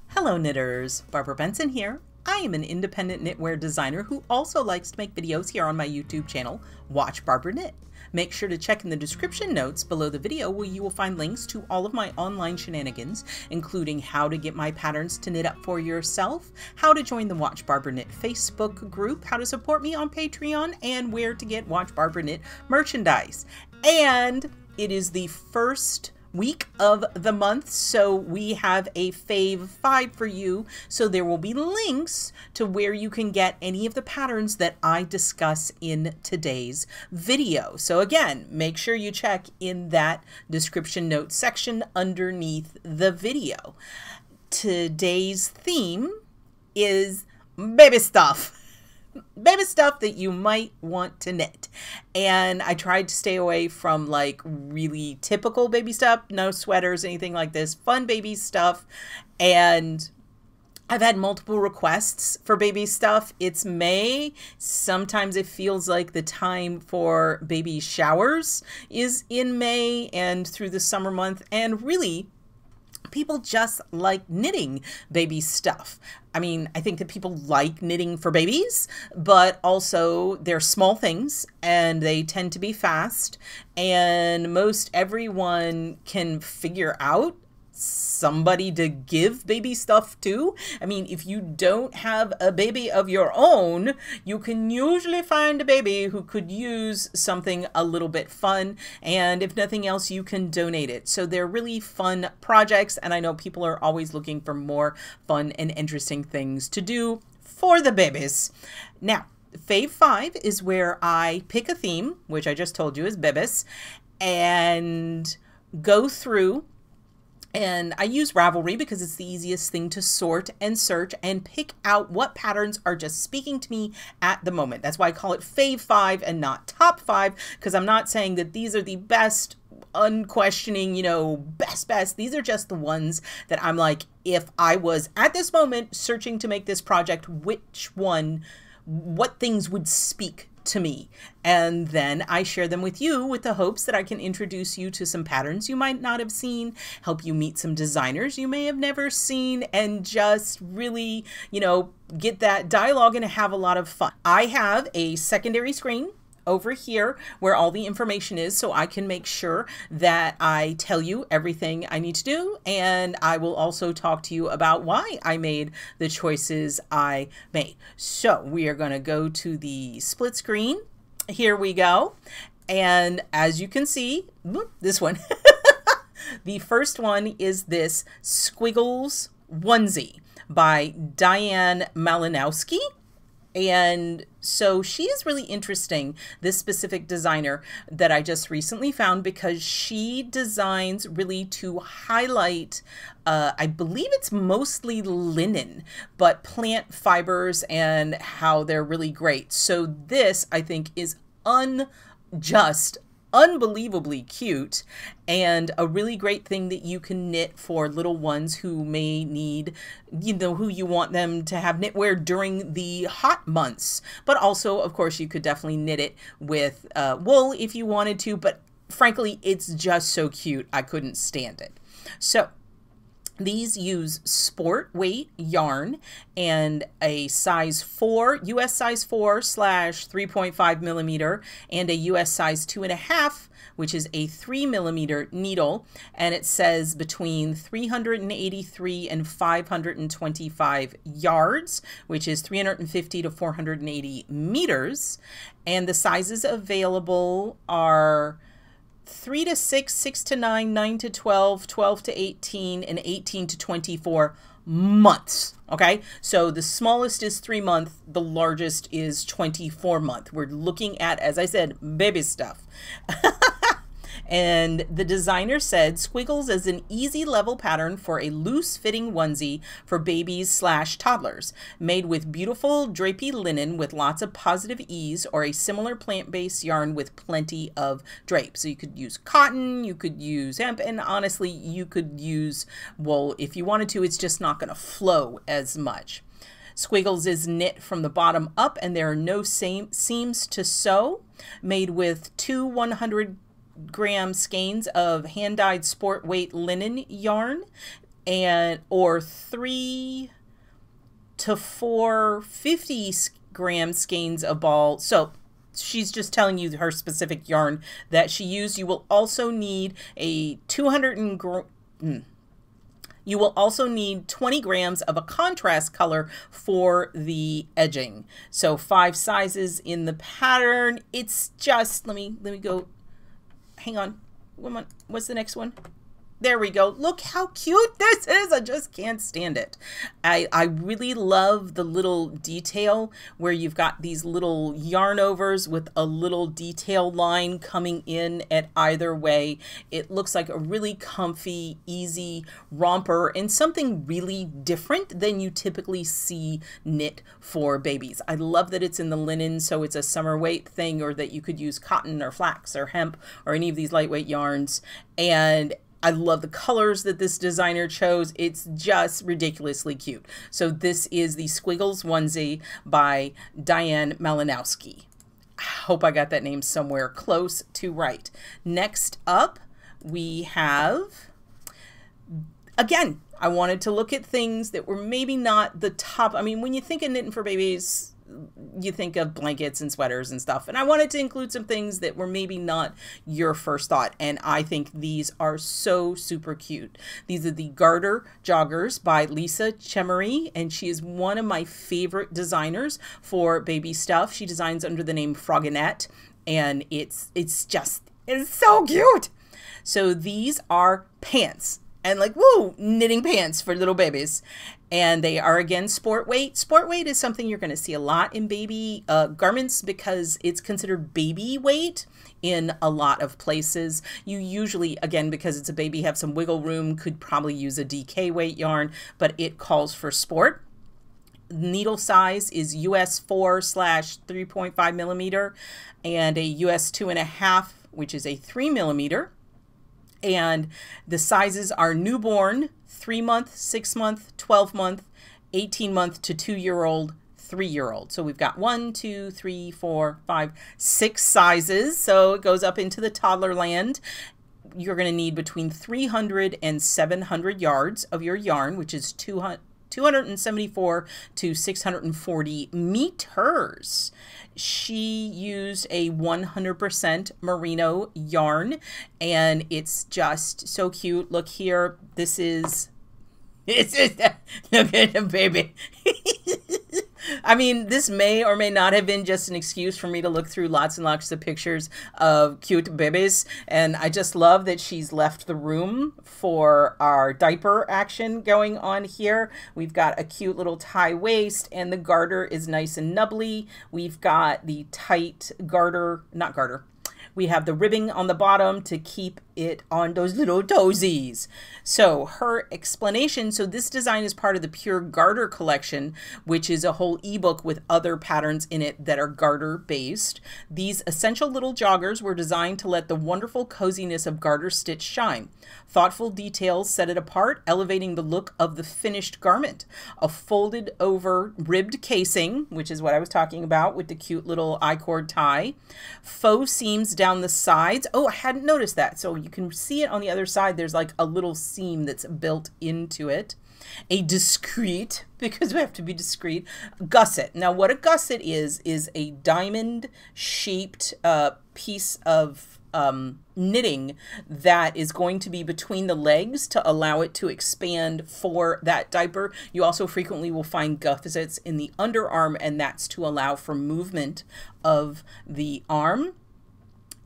Hello knitters, Barbara Benson here. I am an independent knitwear designer who also likes to make videos here on my YouTube channel, Watch Barbara Knit. Make sure to check in the description notes below the video where you will find links to all of my online shenanigans, including how to get my patterns to knit up for yourself, how to join the Watch Barbara Knit Facebook group, how to support me on Patreon, and where to get Watch Barbara Knit merchandise. And it is the first week of the month, so we have a Fave 5 for you, so there will be links to where you can get any of the patterns that I discuss in today's video. So again, make sure you check in that description notes section underneath the video. Today's theme is baby stuff. Baby stuff that you might want to knit. And I tried to stay away from like really typical baby stuff, no sweaters, anything like this, fun baby stuff. And I've had multiple requests for baby stuff. It's May. Sometimes it feels like the time for baby showers is in May and through the summer month. And really, people just like knitting baby stuff. I mean, I think that people like knitting for babies, but also they're small things and they tend to be fast, and most everyone can figure out somebody to give baby stuff to. I mean, if you don't have a baby of your own, you can usually find a baby who could use something a little bit fun, and if nothing else, you can donate it. So they're really fun projects, and I know people are always looking for more fun and interesting things to do for the babies. Now, Fave 5 is where I pick a theme, which I just told you is babies, and go through. And I use Ravelry because it's the easiest thing to sort and search and pick out what patterns are just speaking to me at the moment. That's why I call it Fave 5 and not Top 5, because I'm not saying that these are the best, unquestioning, you know, best. These are just the ones that I'm like, if I was at this moment searching to make this project, what things would speak to me, and then I share them with you with the hopes that I can introduce you to some patterns you might not have seen, help you meet some designers you may have never seen, and just really, you know, get that dialogue and have a lot of fun. I have a secondary screen over here where all the information is, so I can make sure that I tell you everything I need to do, and I will also talk to you about why I made the choices I made. So we are going to go to the split screen. Here we go. And as you can see, this one, the first one is this Squiggles Onesie by Diane Malinowski. And so she is really interesting, this specific designer that I just recently found, because she designs really to highlight, I believe it's mostly linen, but plant fibers and how they're really great. So this, I think, is unbelievably cute and a really great thing that you can knit for little ones who may need, you know, who you want them to have knitwear during the hot months. But also, of course, you could definitely knit it with wool if you wanted to, but frankly, it's just so cute. I couldn't stand it. So these use sport weight yarn and a size 4, US size 4 / 3.5 millimeter, and a US size 2.5, which is a 3 millimeter needle. And it says between 383 and 525 yards, which is 350 to 480 meters. And the sizes available are 3 to 6, 6 to 9, 9 to 12, 12 to 18, and 18 to 24 months. Okay, so the smallest is 3 month, the largest is 24 month. We're looking at, as I said, baby stuff. And the designer said, Squiggles is an easy level pattern for a loose fitting onesie for babies / toddlers, made with beautiful drapey linen with lots of positive ease, or a similar plant-based yarn with plenty of drape. So you could use cotton, you could use hemp, and honestly, you could use wool if you wanted to. It's just not going to flow as much. Squiggles is knit from the bottom up, and there are no seams to sew. made with 2 100-gram skeins of hand-dyed sport weight linen yarn, or 3 to 4 50-gram skeins of ball. So she's just telling you her specific yarn that she used. You will also need a 20 grams of a contrast color for the edging. So 5 sizes in the pattern. It's just, let me go, hang on. What's the next one? There we go. Look how cute this is. I just can't stand it. I really love the little detail where you've got these little yarn overs with a little detail line coming in at either way. It looks like a really comfy, easy romper and something really different than you typically see knit for babies. I love that it's in the linen, so it's a summer weight thing, or that you could use cotton or flax or hemp or any of these lightweight yarns. And I love the colors that this designer chose. It's just ridiculously cute. So this is the Squiggles Onesie by Diane Malinowski. I hope I got that name somewhere close to right. Next up, we have, again, I wanted to look at things that were maybe not the top. I mean, when you think of knitting for babies, you think of blankets and sweaters and stuff. And I wanted to include some things that were maybe not your first thought. And I think these are so super cute. These are the Garter Joggers by Lisa Chemery. And she is one of my favorite designers for baby stuff. She designs under the name Frogginette. And it's so cute. So these are pants. And like, woo, knitting pants for little babies. And they are, again, sport weight. Sport weight is something you're going to see a lot in baby garments because it's considered baby weight in a lot of places. You usually, again, because it's a baby, have some wiggle room, could probably use a DK weight yarn, but it calls for sport. Needle size is US 4/3.5 millimeter and a US 2.5, which is a 3 millimeter. And the sizes are newborn, 3-month, 6-month, 12-month, 18-month to 2-year-old, 3-year-old. So we've got 1, 2, 3, 4, 5, 6 sizes. So it goes up into the toddler land. You're going to need between 300 and 700 yards of your yarn, which is 274 to 640 meters. She used a 100% merino yarn, and it's just so cute. Look here. This is, look at the baby. I mean, this may or may not have been just an excuse for me to look through lots and lots of pictures of cute babies. And I just love that she's left the room for our diaper action going on here. We've got a cute little tie waist, and the garter is nice and nubbly. We've got the tight garter, not garter. We have the ribbing on the bottom to keep it on those little toesies. So her explanation, so this design is part of the Pure Garter collection, which is a whole ebook with other patterns in it that are garter based. These essential little joggers were designed to let the wonderful coziness of garter stitch shine. Thoughtful details set it apart, elevating the look of the finished garment. A folded over ribbed casing, which is what I was talking about with the cute little I-cord tie. Faux seams down the sides. Oh, I hadn't noticed that. So you can see it on the other side. There's like a little seam that's built into it. A discreet, because we have to be discreet, gusset. Now what a gusset is a diamond shaped piece of knitting that is going to be between the legs to allow it to expand for that diaper. You also frequently will find gussets in the underarm, and that's to allow for movement of the arm.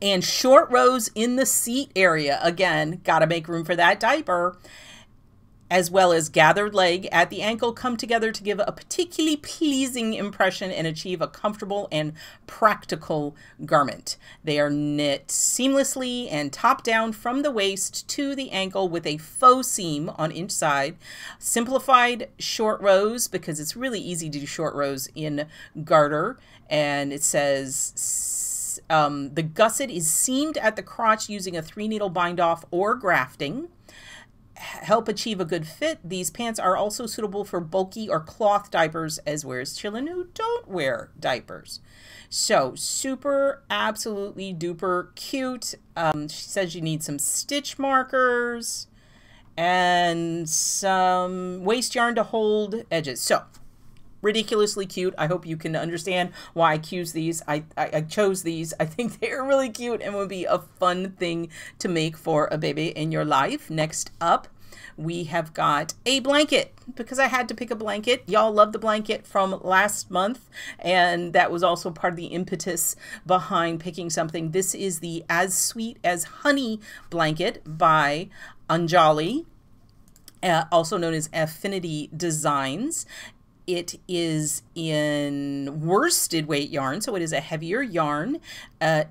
And short rows in the seat area. Again, got to make room for that diaper. As well as gathered leg at the ankle come together to give a particularly pleasing impression and achieve a comfortable and practical garment. They are knit seamlessly and top down from the waist to the ankle with a faux seam on each side. Simplified short rows, because it's really easy to do short rows in garter. And it says the gusset is seamed at the crotch using a 3-needle bind off or grafting. Help achieve a good fit. These pants are also suitable for bulky or cloth diapers, as well as children who don't wear diapers. So super, absolutely duper cute. She says you need some stitch markers and some waste yarn to hold edges. So ridiculously cute. I hope you can understand why I chose these. I chose these. I think they're really cute and would be a fun thing to make for a baby in your life. Next up, we have got a blanket, because I had to pick a blanket. Y'all love the blanket from last month, and that was also part of the impetus behind picking something. This is the As Sweet as Honey blanket by Anjali, also known as Affinity Designs. It is in worsted weight yarn, so it is a heavier yarn.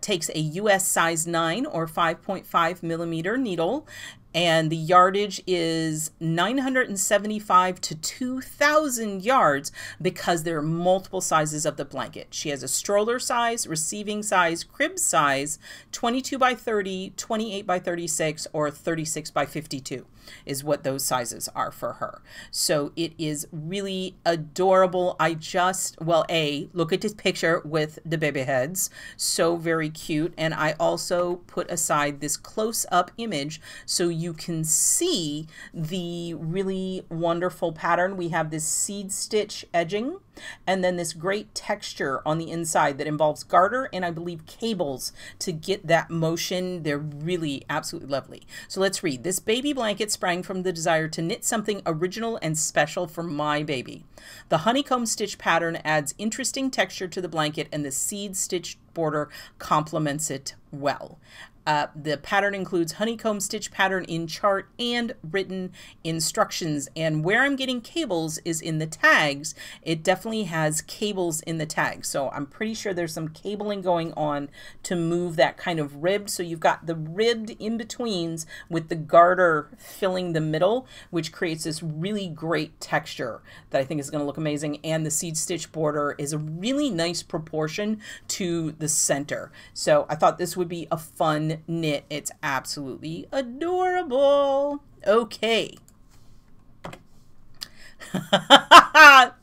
Takes a US size 9 or 5.5 millimeter needle, and the yardage is 975 to 2,000 yards because there are multiple sizes of the blanket. She has a stroller size, receiving size, crib size, 22 by 30, 28 by 36, or 36 by 52 is what those sizes are for her. So it is really adorable. Well, look at this picture with the baby heads. So very cute. And I also put aside this close-up image so you can see the really wonderful pattern. We have this seed stitch edging, and then this great texture on the inside that involves garter and I believe cables to get that motion. They're really absolutely lovely. So let's read. This baby blanket sprang from the desire to knit something original and special for my baby. The honeycomb stitch pattern adds interesting texture to the blanket, and the seed stitch border complements it well. The pattern includes honeycomb stitch pattern in chart and written instructions. And where I'm getting cables is in the tags. It definitely has cables in the tags. So I'm pretty sure there's some cabling going on to move that kind of ribbed. So you've got the ribbed in-betweens with the garter filling the middle, which creates this really great texture that I think is going to look amazing. And the seed stitch border is a really nice proportion to the center. So I thought this would be a fun knit. It's absolutely adorable. Okay.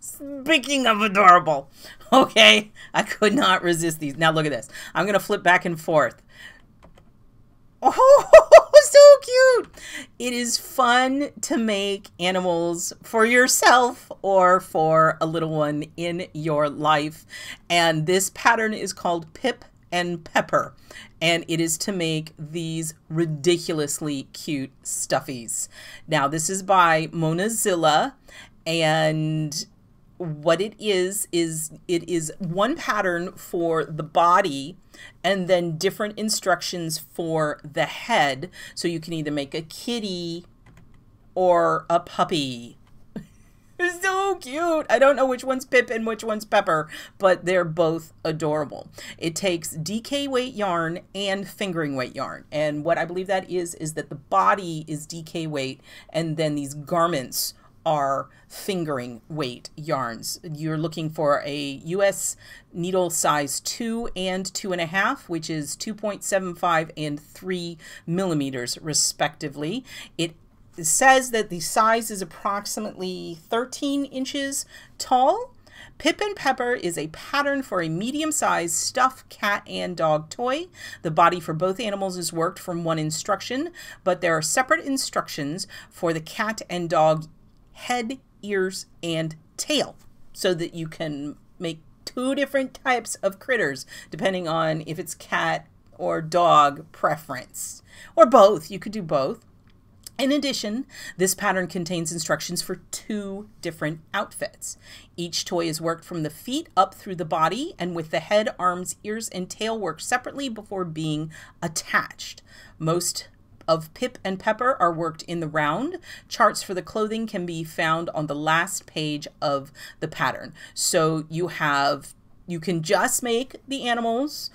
Speaking of adorable. Okay. I could not resist these. Now look at this. I'm going to flip back and forth. Oh, so cute. It is fun to make animals for yourself or for a little one in your life. And this pattern is called Pip and Pepper, and it is to make these ridiculously cute stuffies. Now this is by Mona Zillah, and what it is one pattern for the body and then different instructions for the head, so you can either make a kitty or a puppy. It's so cute. I don't know which one's Pip and which one's Pepper, but they're both adorable. It takes DK weight yarn and fingering weight yarn. And what I believe that is that the body is DK weight, and then these garments are fingering weight yarns. You're looking for a US needle size 2 and 2.5, which is 2.75 and 3 millimeters respectively. It says that the size is approximately 13 inches tall. Pip and Pepper is a pattern for a medium-sized stuffed cat and dog toy. The body for both animals is worked from one instruction, but there are separate instructions for the cat and dog head, ears, and tail, so that you can make 2 different types of critters depending on if it's cat or dog preference, or both. You could do both. In addition, this pattern contains instructions for 2 different outfits. Each toy is worked from the feet up through the body, and with the head, arms, ears, and tail worked separately before being attached. Most of Pip and Pepper are worked in the round. Charts for the clothing can be found on the last page of the pattern. So you can just make the animals,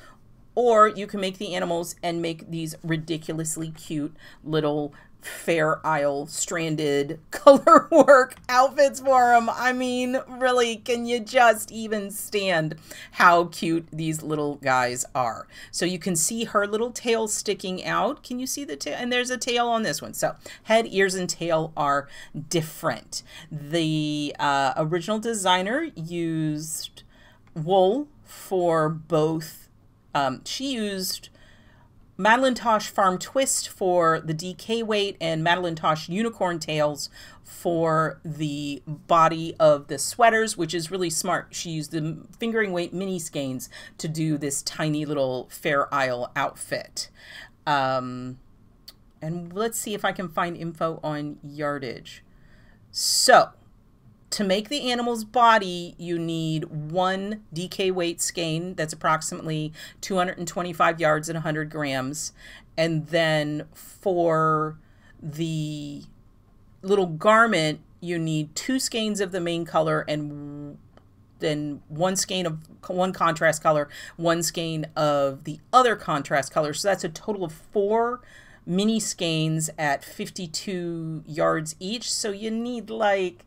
or you can make the animals and make these ridiculously cute little Fair Isle stranded color work outfits for them. I mean, really, can you just even stand how cute these little guys are? So you can see her little tail sticking out. Can you see the tail? And there's a tail on this one. So head, ears, and tail are different. The original designer used wool for both. She used Malinowski Farm Twist for the DK weight and Malinowski Unicorn Tails for the body of the sweaters, which is really smart. She used the fingering weight mini skeins to do this tiny little Fair Isle outfit. And let's see if I can find info on yardage. So, to make the animal's body, you need 1 DK weight skein that's approximately 225 yards and 100 grams. And then for the little garment, you need 2 skeins of the main color and then 1 skein of one contrast color, 1 skein of the other contrast color. So that's a total of 4 mini skeins at 52 yards each. So you need like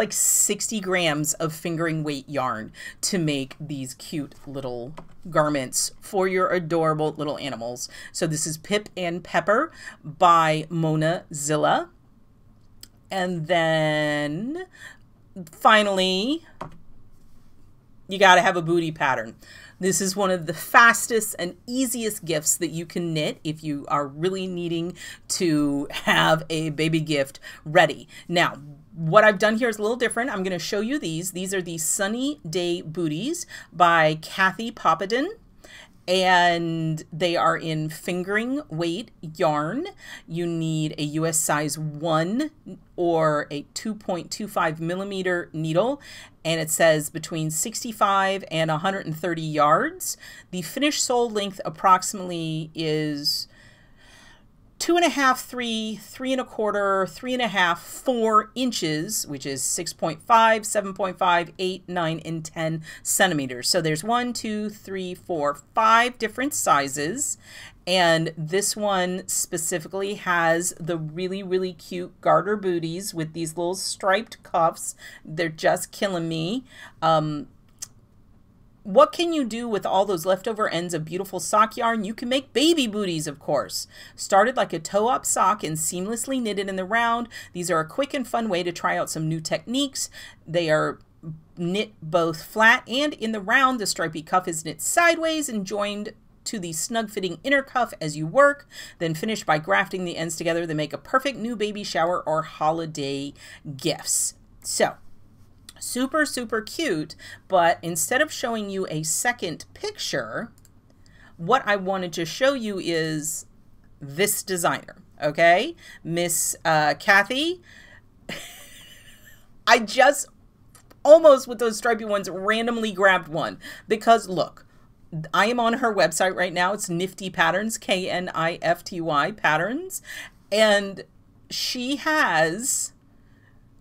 60 grams of fingering weight yarn to make these cute little garments for your adorable little animals. So this is Pip and Pepper by Mona Zillah. And then finally, you got to have a booty pattern. This is one of the fastest and easiest gifts that you can knit if you are really needing to have a baby gift ready. Now, what I've done here is a little different. I'm going to show you these. These are the Sunny Day Booties by Kathie Popadin, and they are in fingering weight yarn. You need a US size 1 or a 2.25 millimeter needle, and it says between 65 and 130 yards. The finished sole length approximately is 2.5, 3, 3 1/4, 3 1/2, 4 inches, which is 6.5, 7.5, 8, 9, and 10 centimeters. So there's 1, 2, 3, 4, 5 different sizes. And this one specifically has the really, really cute garter booties with these little striped cuffs. They're just killing me. What can you do with all those leftover ends of beautiful sock yarn? You can make baby booties, of course. Started like a toe-up sock and seamlessly knitted in the round. These are a quick and fun way to try out some new techniques. They are knit both flat and in the round. The stripy cuff is knit sideways and joined to the snug-fitting inner cuff as you work, then finish by grafting the ends together. They make a perfect new baby shower or holiday gifts. So, super, super cute, but instead of showing you a second picture, what I wanted to show you is this designer, okay? Miss Kathie. I just almost, with those stripy ones, randomly grabbed one because, look, I am on her website right now. It's Nifty Patterns, Knifty Patterns, and she has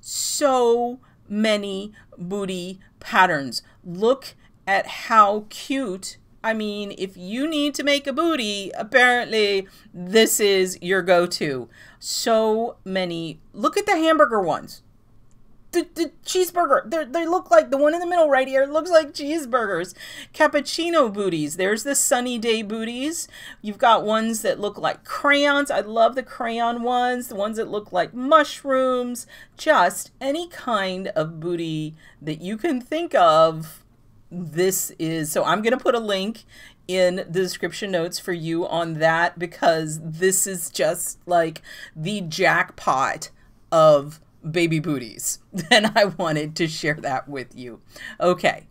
so many booty patterns. Look at how cute. I mean, if you need to make a booty, apparently this is your go-to. So many. Look at the hamburger ones. The cheeseburger. They look like the one in the middle right here. It looks like cheeseburgers. Cappuccino booties. There's the Sunny Day booties. You've got ones that look like crayons. I love the crayon ones. The ones that look like mushrooms. Just any kind of booty that you can think of. This is, so I'm going to put a link in the description notes for you on that because this is just like the jackpot of baby booties, and I wanted to share that with you. Okay,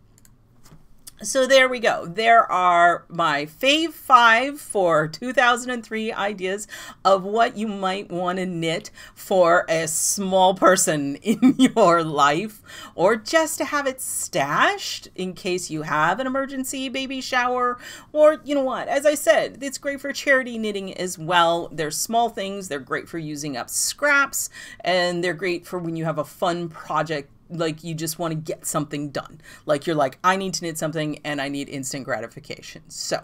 so there we go. There are my Fave 5 for 2003 ideas of what you might want to knit for a small person in your life, or just to have it stashed in case you have an emergency baby shower, or you know what, as I said, it's great for charity knitting as well. They're small things, they're great for using up scraps, and they're great for when you have a fun project, like you just want to get something done. Like you're like, I need to knit something and I need instant gratification. So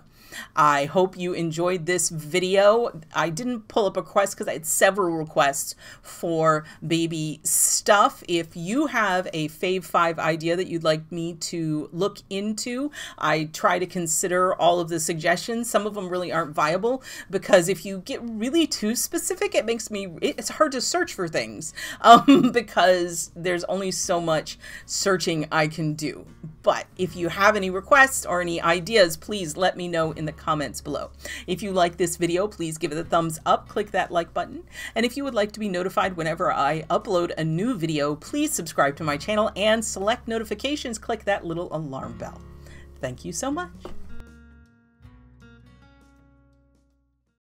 I hope you enjoyed this video. I didn't pull up a request because I had several requests for baby stuff. If you have a Fave 5 idea that you'd like me to look into, I try to consider all of the suggestions. Some of them really aren't viable because if you get really too specific, it's hard to search for things because there's only so so much searching I can do. But if you have any requests or any ideas, please let me know in the comments below. If you like this video, please give it a thumbs up, click that like button. And if you would like to be notified whenever I upload a new video, please subscribe to my channel and select notifications, click that little alarm bell. Thank you so much.